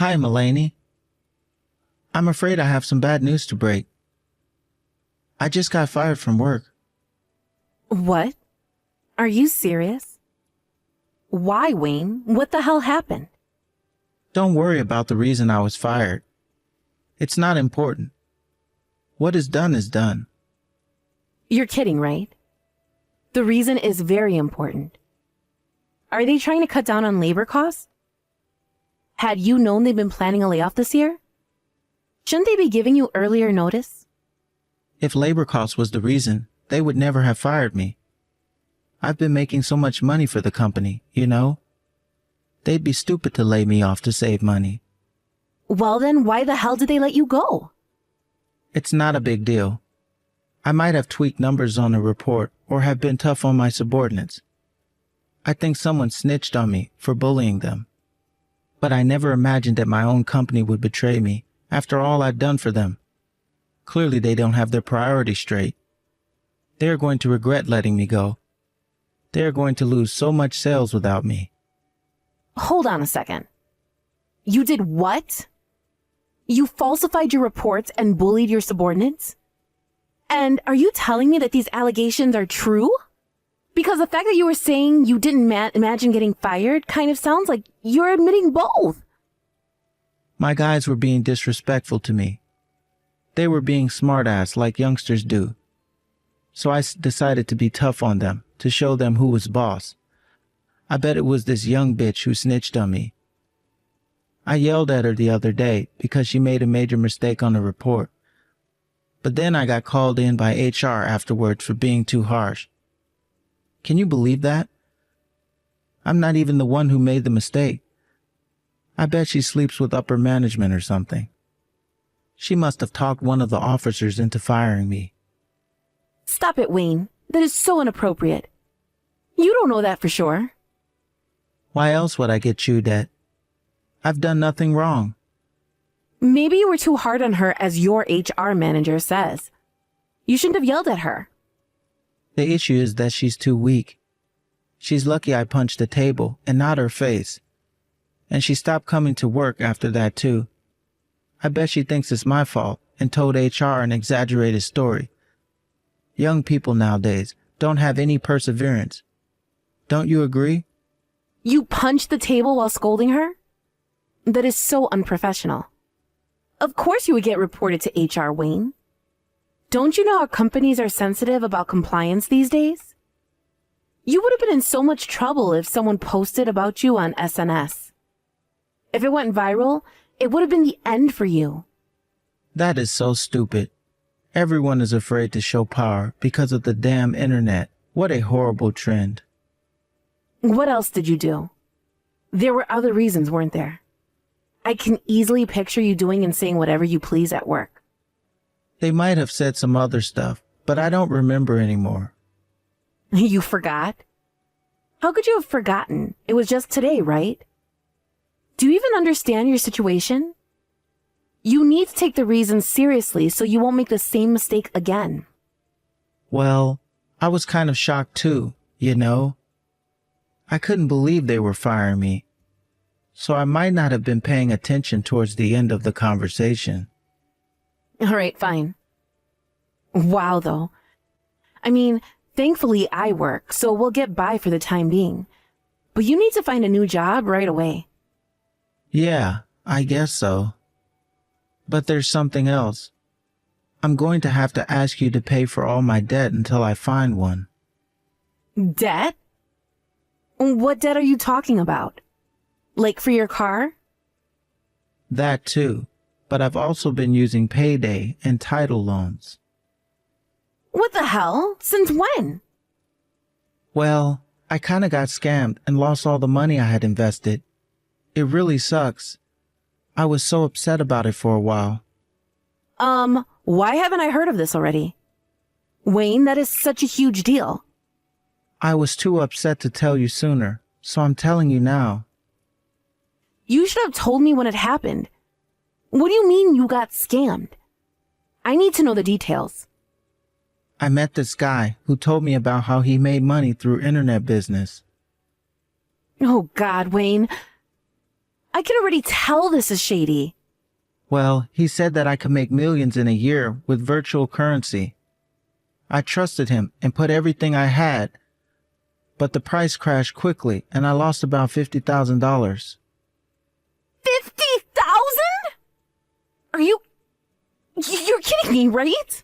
Hi, Mulaney. I'm afraid I have some bad news to break. I just got fired from work. What? Are you serious? Why, Wayne? What the hell happened? Don't worry about the reason I was fired. It's not important. What is done is done. You're kidding, right? The reason is very important. Are they trying to cut down on labor costs? Had you known they've been planning a layoff this year? Shouldn't they be giving you earlier notice? If labor costs was the reason, they would never have fired me. I've been making so much money for the company, you know? They'd be stupid to lay me off to save money. Well then, why the hell did they let you go? It's not a big deal. I might have tweaked numbers on a report or have been tough on my subordinates. I think someone snitched on me for bullying them. But I never imagined that my own company would betray me after all I'd done for them. Clearly they don't have their priorities straight. They are going to regret letting me go. They are going to lose so much sales without me. Hold on a second. You did what? You falsified your reports and bullied your subordinates? And are you telling me that these allegations are true? Because the fact that you were saying you didn't imagine getting fired kind of sounds like you're admitting both. My guys were being disrespectful to me. They were being smartass like youngsters do. So I decided to be tough on them, to show them who was boss. I bet it was this young bitch who snitched on me. I yelled at her the other day because she made a major mistake on a report. But then I got called in by HR afterwards for being too harsh. Can you believe that? I'm not even the one who made the mistake. I bet she sleeps with upper management or something. She must have talked one of the officers into firing me. Stop it, Wayne. That is so inappropriate. You don't know that for sure. Why else would I get chewed at? I've done nothing wrong. Maybe you were too hard on her, as your HR manager says. You shouldn't have yelled at her. The issue is that she's too weak. She's lucky I punched the table and not her face. And she stopped coming to work after that too. I bet she thinks it's my fault and told HR an exaggerated story. Young people nowadays don't have any perseverance. Don't you agree? You punched the table while scolding her? That is so unprofessional. Of course you would get reported to HR, Wayne. Don't you know how companies are sensitive about compliance these days? You would have been in so much trouble if someone posted about you on SNS. If it went viral, it would have been the end for you. That is so stupid. Everyone is afraid to show power because of the damn internet. What a horrible trend. What else did you do? There were other reasons, weren't there? I can easily picture you doing and saying whatever you please at work. They might have said some other stuff, but I don't remember anymore. You forgot? How could you have forgotten? It was just today, right? Do you even understand your situation? You need to take the reasons seriously so you won't make the same mistake again. Well, I was kind of shocked too, you know? I couldn't believe they were firing me. So I might not have been paying attention towards the end of the conversation. All right, fine. Wow, though. I mean, thankfully I work, so we'll get by for the time being. But you need to find a new job right away. Yeah, I guess so. But there's something else. I'm going to have to ask you to pay for all my debt until I find one. Debt? What debt are you talking about? Like for your car? That too, but I've also been using payday and title loans. What the hell? Since when? Well, I kinda got scammed and lost all the money I had invested. It really sucks. I was so upset about it for a while. Why haven't I heard of this already? Wayne, that is such a huge deal. I was too upset to tell you sooner, so I'm telling you now. You should have told me when it happened. What do you mean you got scammed? I need to know the details. I met this guy who told me about how he made money through internet business. Oh God, Wayne. I can already tell this is shady. Well, he said that I could make millions in a year with virtual currency. I trusted him and put everything I had, but the price crashed quickly and I lost about $50,000. 50,000? Are you're kidding me, right?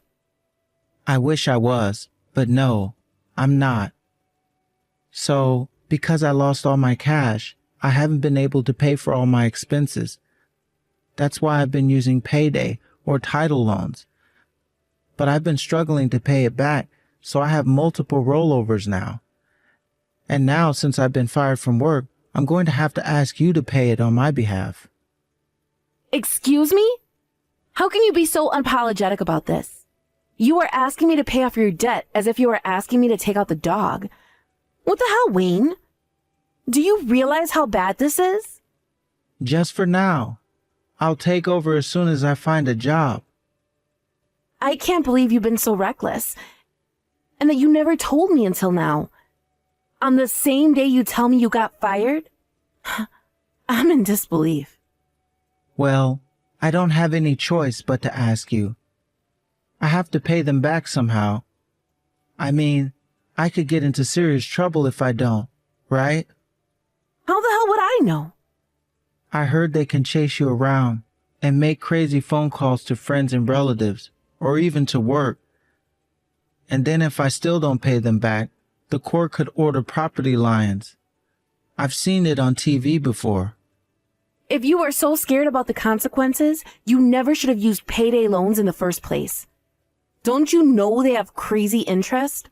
I wish I was, but no, I'm not. So, because I lost all my cash, I haven't been able to pay for all my expenses. That's why I've been using payday or title loans. But I've been struggling to pay it back, so I have multiple rollovers now. And now, since I've been fired from work, I'm going to have to ask you to pay it on my behalf. Excuse me? How can you be so unapologetic about this? You are asking me to pay off your debt as if you were asking me to take out the dog. What the hell, Wayne? Do you realize how bad this is? Just for now. I'll take over as soon as I find a job. I can't believe you've been so reckless. And that you never told me until now. On the same day you tell me you got fired? I'm in disbelief. Well, I don't have any choice but to ask you. I have to pay them back somehow. I mean, I could get into serious trouble if I don't, right? How the hell would I know? I heard they can chase you around and make crazy phone calls to friends and relatives, or even to work. And then if I still don't pay them back, the court could order property liens. I've seen it on TV before. If you are so scared about the consequences, you never should have used payday loans in the first place. Don't you know they have crazy interest?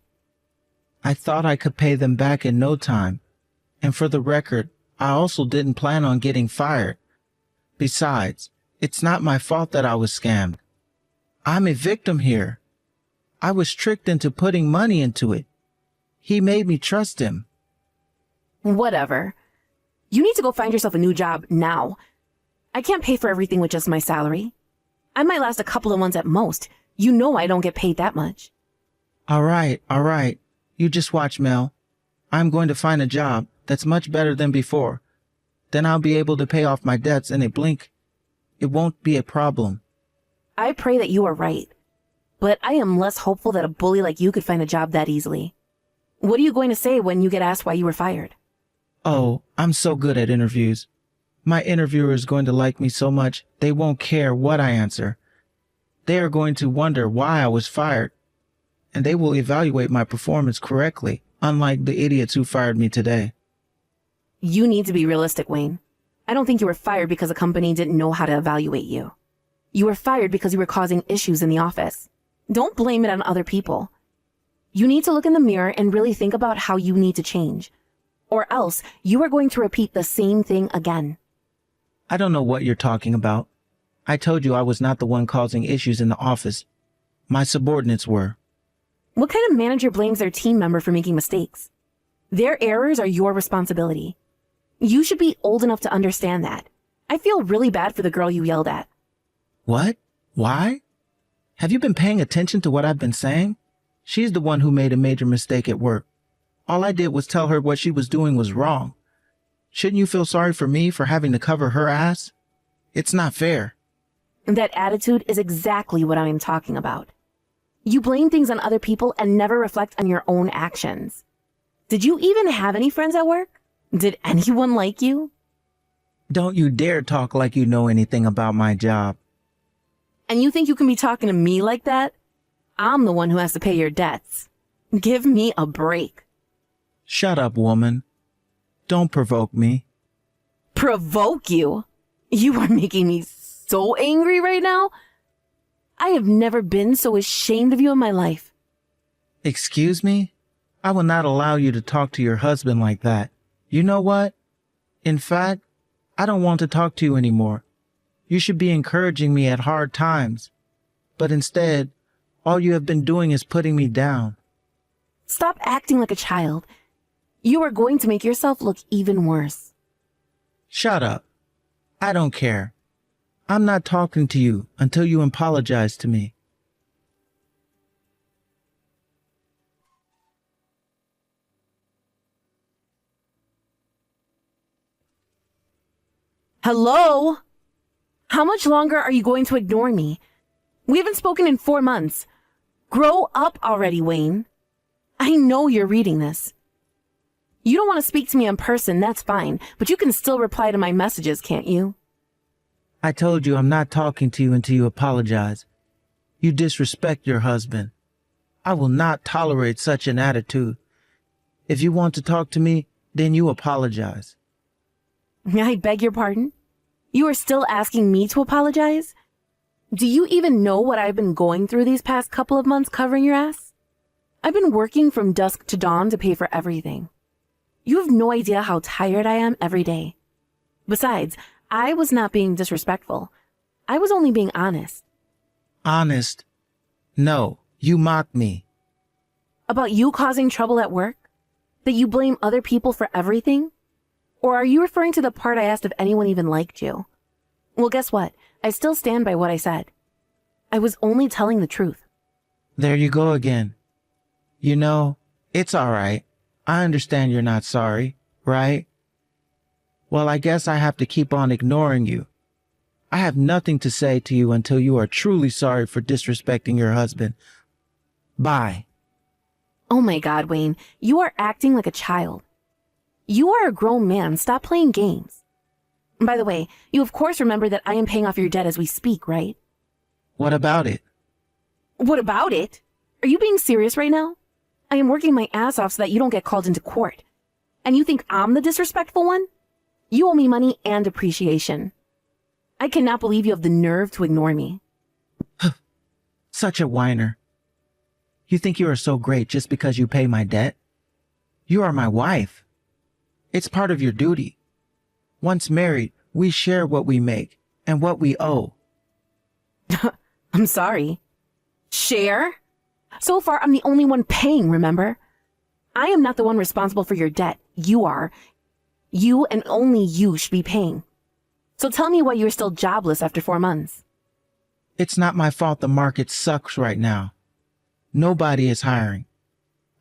I thought I could pay them back in no time. And for the record, I also didn't plan on getting fired. Besides, it's not my fault that I was scammed. I'm a victim here. I was tricked into putting money into it. He made me trust him. Whatever. You need to go find yourself a new job now. I can't pay for everything with just my salary. I might last a couple of months at most. You know I don't get paid that much. All right. You just watch, Mel. I'm going to find a job that's much better than before. Then I'll be able to pay off my debts in a blink. It won't be a problem. I pray that you are right. But I am less hopeful that a bully like you could find a job that easily. What are you going to say when you get asked why you were fired? Oh, I'm so good at interviews. My interviewer is going to like me so much they won't care what I answer. They are going to wonder why I was fired. And they will evaluate my performance correctly, unlike the idiots who fired me today. You need to be realistic, Wayne. I don't think you were fired because a company didn't know how to evaluate you. You were fired because you were causing issues in the office. Don't blame it on other people. You need to look in the mirror and really think about how you need to change. Or else you are going to repeat the same thing again. I don't know what you're talking about. I told you I was not the one causing issues in the office. My subordinates were. What kind of manager blames their team member for making mistakes? Their errors are your responsibility. You should be old enough to understand that. I feel really bad for the girl you yelled at. What? Why? Have you been paying attention to what I've been saying? She's the one who made a major mistake at work. All I did was tell her what she was doing was wrong. Shouldn't you feel sorry for me for having to cover her ass? It's not fair. That attitude is exactly what I am talking about. You blame things on other people and never reflect on your own actions. Did you even have any friends at work? Did anyone like you? Don't you dare talk like you know anything about my job. And you think you can be talking to me like that? I'm the one who has to pay your debts. Give me a break. Shut up, woman. Don't provoke me. Provoke you? You are making me so angry right now. I have never been so ashamed of you in my life. Excuse me? I will not allow you to talk to your husband like that. You know what? In fact, I don't want to talk to you anymore. You should be encouraging me at hard times. But instead, all you have been doing is putting me down. Stop acting like a child. You are going to make yourself look even worse. Shut up. I don't care. I'm not talking to you until you apologize to me. Hello? How much longer are you going to ignore me? We haven't spoken in 4 months. Grow up already, Wayne. I know you're reading this. You don't want to speak to me in person, that's fine, but you can still reply to my messages, can't you? I told you I'm not talking to you until you apologize. You disrespect your husband. I will not tolerate such an attitude. If you want to talk to me, then you apologize. I beg your pardon? You are still asking me to apologize? Do you even know what I've been going through these past couple of months covering your ass? I've been working from dusk to dawn to pay for everything. You have no idea how tired I am every day. Besides, I was not being disrespectful. I was only being honest. Honest? No, you mocked me. About you causing trouble at work? That you blame other people for everything? Or are you referring to the part I asked if anyone even liked you? Well, guess what? I still stand by what I said. I was only telling the truth. There you go again. You know, it's all right. I understand you're not sorry, right? Well, I guess I have to keep on ignoring you. I have nothing to say to you until you are truly sorry for disrespecting your husband. Bye. Oh my God, Wayne, you are acting like a child. You are a grown man. Stop playing games. By the way, you of course remember that I am paying off your debt as we speak, right? What about it? What about it? Are you being serious right now? I am working my ass off so that you don't get called into court. And you think I'm the disrespectful one? You owe me money and appreciation. I cannot believe you have the nerve to ignore me. Such a whiner. You think you are so great just because you pay my debt? You are my wife. It's part of your duty. Once married, we share what we make and what we owe. I'm sorry. Share? So far, I'm the only one paying, remember? I am not the one responsible for your debt. You are. You and only you should be paying. So tell me why you're still jobless after 4 months. It's not my fault the market sucks right now. Nobody is hiring.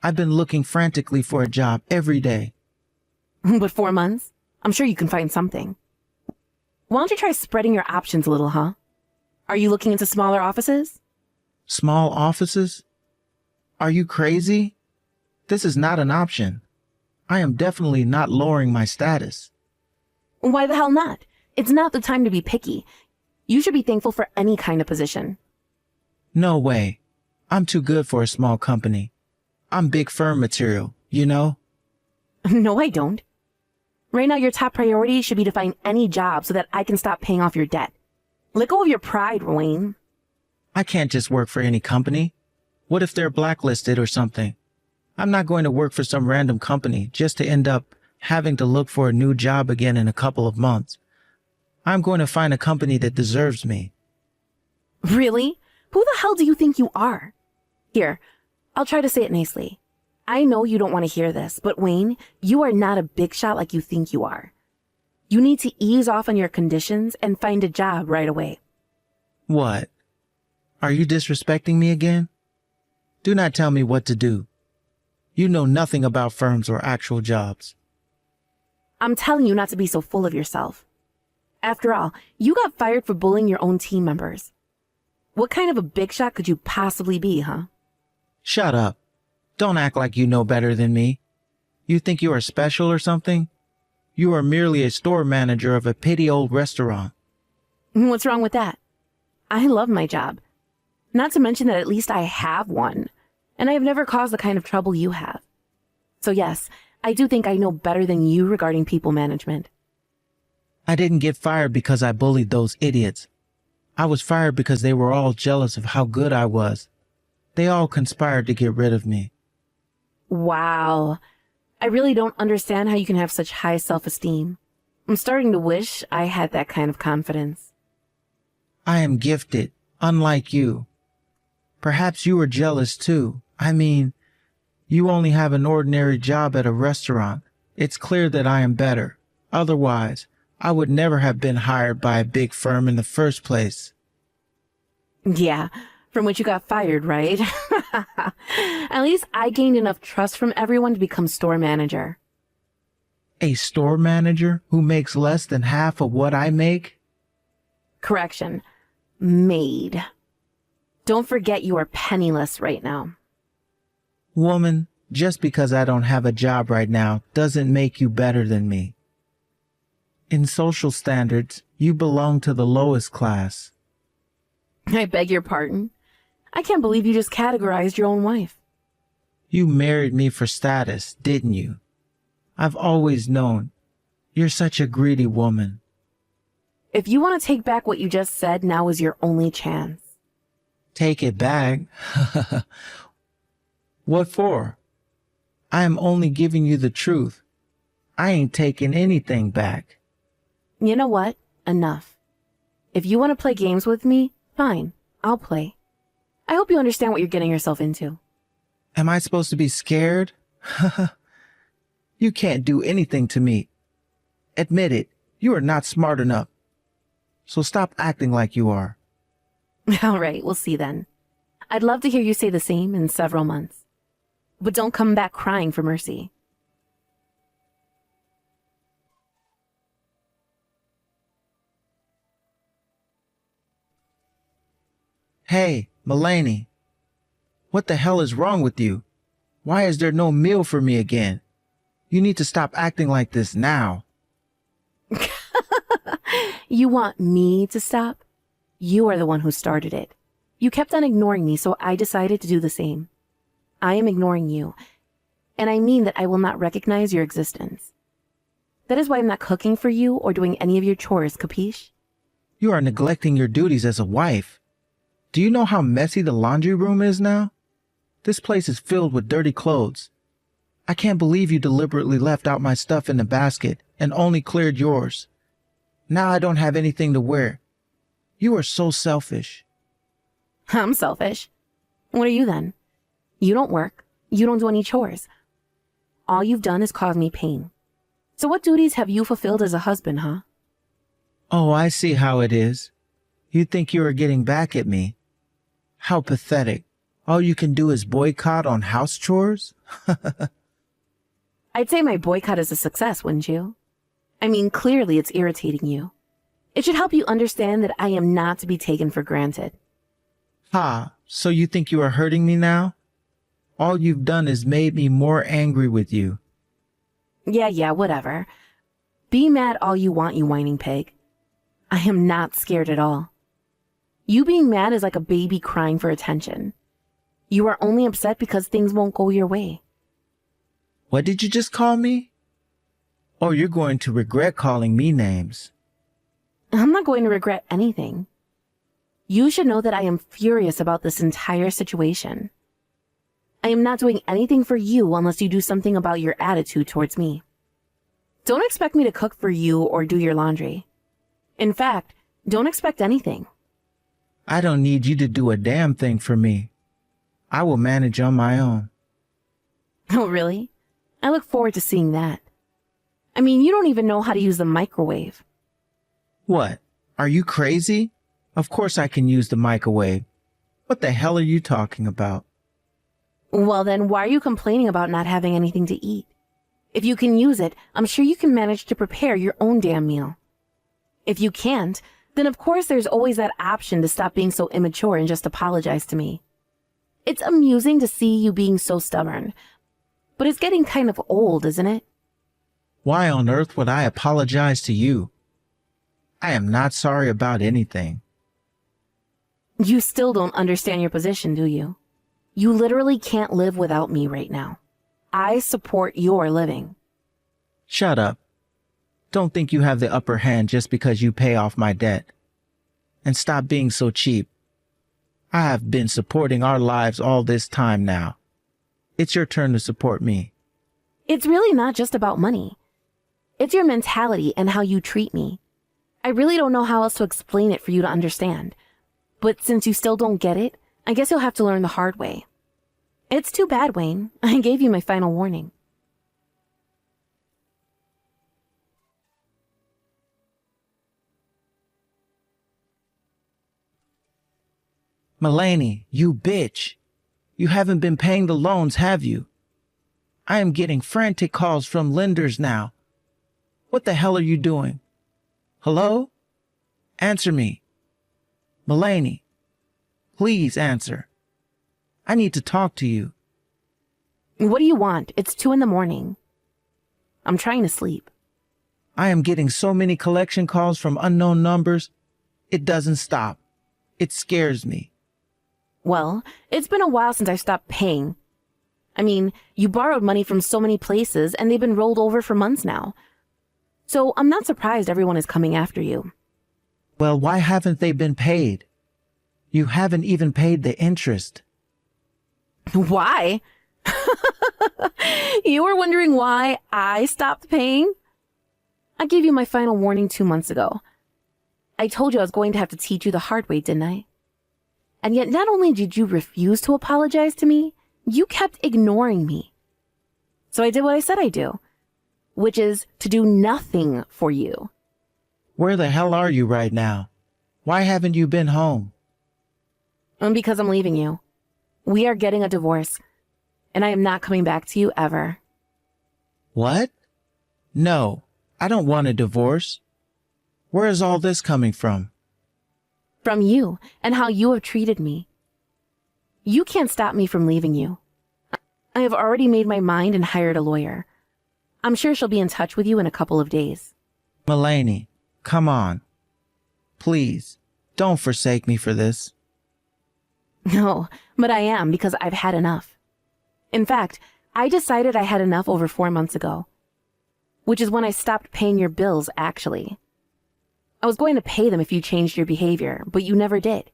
I've been looking frantically for a job every day. But 4 months? I'm sure you can find something. Why don't you try spreading your options a little, huh? Are you looking into smaller offices? Small offices? Are you crazy? This is not an option. I am definitely not lowering my status. Why the hell not? It's not the time to be picky. You should be thankful for any kind of position. No way. I'm too good for a small company. I'm big firm material, you know? No, I don't. Right now, your top priority should be to find any job so that I can stop paying off your debt. Let go of your pride, Wayne. I can't just work for any company. What if they're blacklisted or something? I'm not going to work for some random company just to end up having to look for a new job again in a couple of months. I'm going to find a company that deserves me. Really? Who the hell do you think you are? Here, I'll try to say it nicely. I know you don't want to hear this, but Wayne, you are not a big shot like you think you are. You need to ease off on your conditions and find a job right away. What? Are you disrespecting me again? Do not tell me what to do. You know nothing about firms or actual jobs. I'm telling you not to be so full of yourself. After all, you got fired for bullying your own team members. What kind of a big shot could you possibly be, huh? Shut up. Don't act like you know better than me. You think you are special or something? You are merely a store manager of a petty old restaurant. What's wrong with that? I love my job. Not to mention that at least I have one, and I have never caused the kind of trouble you have. So yes, I do think I know better than you regarding people management. I didn't get fired because I bullied those idiots. I was fired because they were all jealous of how good I was. They all conspired to get rid of me. Wow. I really don't understand how you can have such high self-esteem. I'm starting to wish I had that kind of confidence. I am gifted, unlike you. Perhaps you are jealous too. I mean, you only have an ordinary job at a restaurant. It's clear that I am better. Otherwise, I would never have been hired by a big firm in the first place. Yeah, from which you got fired, right? At least I gained enough trust from everyone to become store manager. A store manager who makes less than half of what I make? Correction. Maid. Don't forget you are penniless right now. Woman, just because I don't have a job right now doesn't make you better than me. In social standards, you belong to the lowest class. I beg your pardon. I can't believe you just categorized your own wife. You married me for status, didn't you? I've always known. You're such a greedy woman. If you want to take back what you just said, now is your only chance. Take it back? What for? I am only giving you the truth. I ain't taking anything back. You know what? Enough. If you want to play games with me, fine. I'll play. I hope you understand what you're getting yourself into. Am I supposed to be scared? You can't do anything to me. Admit it, you are not smart enough. So stop acting like you are. All right, we'll see then. I'd love to hear you say the same in several months. But don't come back crying for mercy. Hey, Mulaney. What the hell is wrong with you? Why is there no meal for me again? You need to stop acting like this now. You want me to stop? You are the one who started it. You kept on ignoring me, so I decided to do the same. I am ignoring you, and I mean that I will not recognize your existence. That is why I'm not cooking for you or doing any of your chores, capiche? You are neglecting your duties as a wife. Do you know how messy the laundry room is now? This place is filled with dirty clothes. I can't believe you deliberately left out my stuff in the basket and only cleared yours. Now I don't have anything to wear. You are so selfish. I'm selfish. What are you then? You don't work. You don't do any chores. All you've done is cause me pain. So what duties have you fulfilled as a husband, huh? Oh, I see how it is. You think you are getting back at me. How pathetic. All you can do is boycott on house chores? I'd say my boycott is a success, wouldn't you? I mean, clearly it's irritating you. It should help you understand that I am not to be taken for granted. Ha, so you think you are hurting me now? All you've done is made me more angry with you. Yeah, whatever. Be mad all you want, you whining pig. I am not scared at all. You being mad is like a baby crying for attention. You are only upset because things won't go your way. What did you just call me? Oh, you're going to regret calling me names. I'm not going to regret anything. You should know that I am furious about this entire situation. I am not doing anything for you unless you do something about your attitude towards me. Don't expect me to cook for you or do your laundry. In fact, don't expect anything. I don't need you to do a damn thing for me. I will manage on my own. Oh, really? I look forward to seeing that. I mean, you don't even know how to use the microwave. What? Are you crazy? Of course I can use the microwave. What the hell are you talking about? Well, then why are you complaining about not having anything to eat? If you can use it, I'm sure you can manage to prepare your own damn meal. If you can't, then of course there's always that option to stop being so immature and just apologize to me. It's amusing to see you being so stubborn, but it's getting kind of old, isn't it? Why on earth would I apologize to you? I am not sorry about anything. You still don't understand your position, do you? You literally can't live without me right now. I support your living. Shut up. Don't think you have the upper hand just because you pay off my debt. And stop being so cheap. I have been supporting our lives all this time now. It's your turn to support me. It's really not just about money. It's your mentality and how you treat me. I really don't know how else to explain it for you to understand. But since you still don't get it, I guess you'll have to learn the hard way. It's too bad, Wayne. I gave you my final warning. Mulaney, you bitch. You haven't been paying the loans, have you? I am getting frantic calls from lenders now. What the hell are you doing? Hello? Answer me. Mulaney, please answer. I need to talk to you. What do you want? It's 2 a.m. I'm trying to sleep. I am getting so many collection calls from unknown numbers. It doesn't stop. It scares me. Well, it's been a while since I stopped paying. I mean, you borrowed money from so many places and they've been rolled over for months now. So I'm not surprised everyone is coming after you. Well, why haven't they been paid? You haven't even paid the interest. Why? You were wondering why I stopped paying? I gave you my final warning 2 months ago. I told you I was going to have to teach you the hard way, didn't I? And yet not only did you refuse to apologize to me, you kept ignoring me. So I did what I said I'd do, which is to do nothing for you. Where the hell are you right now? Why haven't you been home? Because I'm leaving you. We are getting a divorce, and I am not coming back to you ever. What? No, I don't want a divorce. Where is all this coming from? From you and how you have treated me. You can't stop me from leaving you. I have already made my mind and hired a lawyer. I'm sure she'll be in touch with you in a couple of days. Mulaney, come on. Please, don't forsake me for this. No, but I am because I've had enough. In fact, I decided I had enough over 4 months ago, which is when I stopped paying your bills, actually. I was going to pay them if you changed your behavior, but you never did.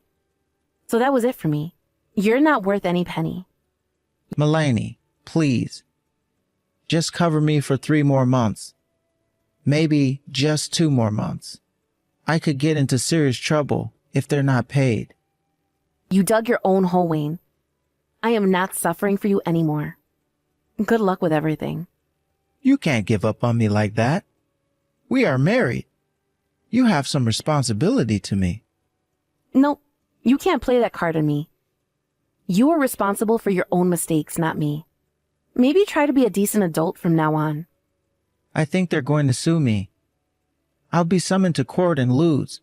So that was it for me. You're not worth any penny. Mulaney, please. Just cover me for 3 more months. Maybe just 2 more months. I could get into serious trouble if they're not paid. You dug your own hole, Wayne. I am not suffering for you anymore. Good luck with everything. You can't give up on me like that. We are married. You have some responsibility to me. Nope, you can't play that card on me. You are responsible for your own mistakes, not me. Maybe try to be a decent adult from now on. I think they're going to sue me. I'll be summoned to court and lose.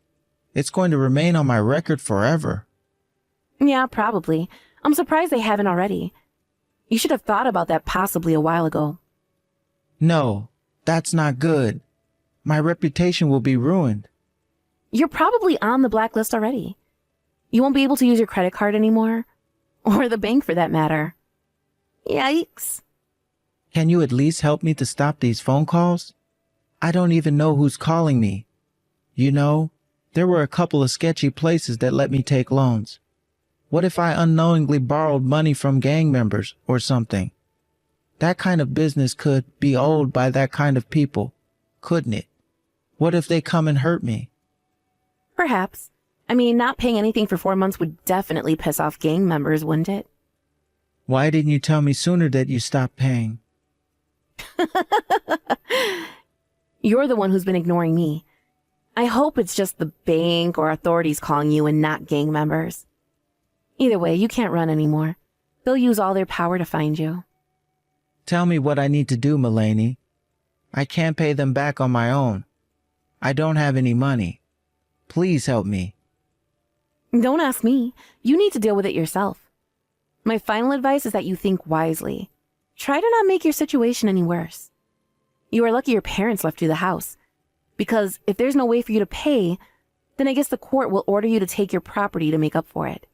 It's going to remain on my record forever. Yeah, probably. I'm surprised they haven't already. You should have thought about that possibly a while ago. No, that's not good. My reputation will be ruined. You're probably on the blacklist already. You won't be able to use your credit card anymore. Or the bank for that matter. Yikes. Can you at least help me to stop these phone calls? I don't even know who's calling me. You know, there were a couple of sketchy places that let me take loans. What if I unknowingly borrowed money from gang members or something? That kind of business could be owned by that kind of people, couldn't it? What if they come and hurt me? Perhaps. I mean, not paying anything for 4 months would definitely piss off gang members, wouldn't it? Why didn't you tell me sooner that you stopped paying? You're the one who's been ignoring me. I hope it's just the bank or authorities calling you and not gang members. Either way, you can't run anymore. They'll use all their power to find you. Tell me what I need to do, Mulaney. I can't pay them back on my own. I don't have any money. Please help me. Don't ask me. You need to deal with it yourself. My final advice is that you think wisely. Try to not make your situation any worse. You are lucky your parents left you the house. Because if there's no way for you to pay, then I guess the court will order you to take your property to make up for it.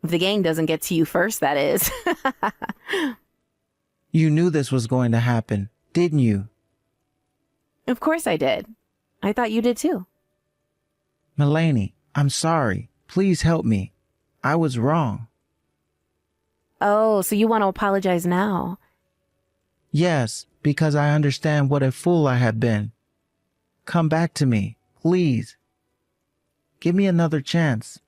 If the gang doesn't get to you first, that is. You knew this was going to happen, didn't you? Of course I did. I thought you did too. Mulaney, I'm sorry. Please help me. I was wrong. Oh, so you want to apologize now? Yes, because I understand what a fool I have been. Come back to me, please. Give me another chance.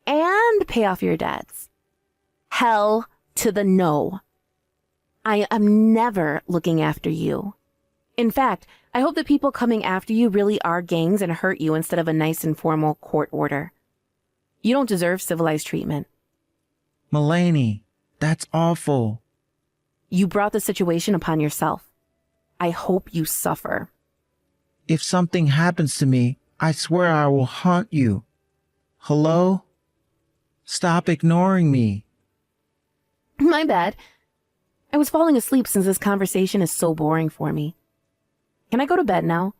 And pay off your debts. Hell to the no. I am never looking after you. In fact, I hope the people coming after you really are gangs and hurt you instead of a nice and formal court order. You don't deserve civilized treatment. Mulaney, that's awful. You brought the situation upon yourself. I hope you suffer. If something happens to me, I swear I will haunt you. Hello? Stop ignoring me. My bad. I was falling asleep since this conversation is so boring for me. Can I go to bed now?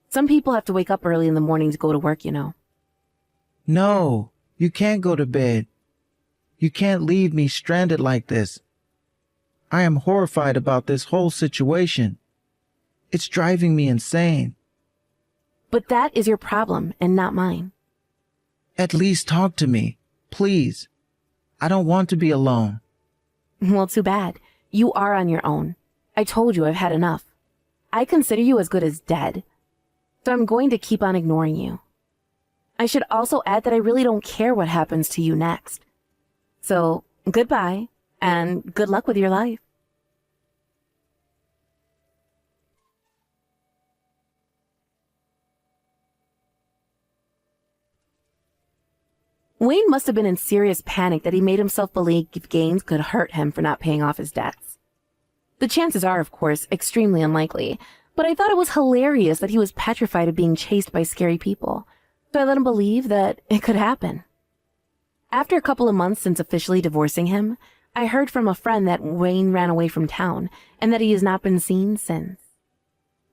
Some people have to wake up early in the morning to go to work, you know. No, you can't go to bed. You can't leave me stranded like this. I am horrified about this whole situation. It's driving me insane. But that is your problem and not mine. At least talk to me, please. I don't want to be alone. Well, too bad. You are on your own. I told you I've had enough. I consider you as good as dead. So I'm going to keep on ignoring you. I should also add that I really don't care what happens to you next. So, goodbye, and good luck with your life. Wayne must have been in serious panic that he made himself believe Gaines could hurt him for not paying off his debts. The chances are, of course, extremely unlikely, but I thought it was hilarious that he was petrified of being chased by scary people, so I let him believe that it could happen. After a couple of months since officially divorcing him, I heard from a friend that Wayne ran away from town and that he has not been seen since.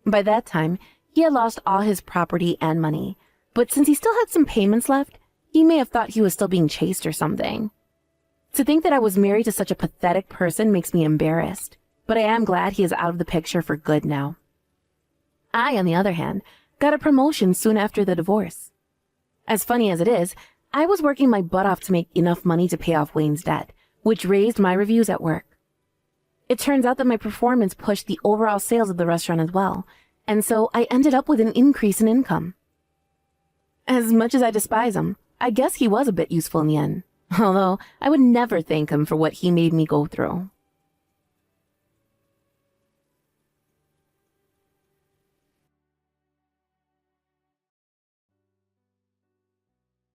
By that time, he had lost all his property and money, but since he still had some payments left, he may have thought he was still being chased or something. To think that I was married to such a pathetic person makes me embarrassed, but I am glad he is out of the picture for good now. I, on the other hand, got a promotion soon after the divorce. As funny as it is, I was working my butt off to make enough money to pay off Wayne's debt, which raised my reviews at work. It turns out that my performance pushed the overall sales of the restaurant as well, and so I ended up with an increase in income. As much as I despise him, I guess he was a bit useful in the end, although I would never thank him for what he made me go through.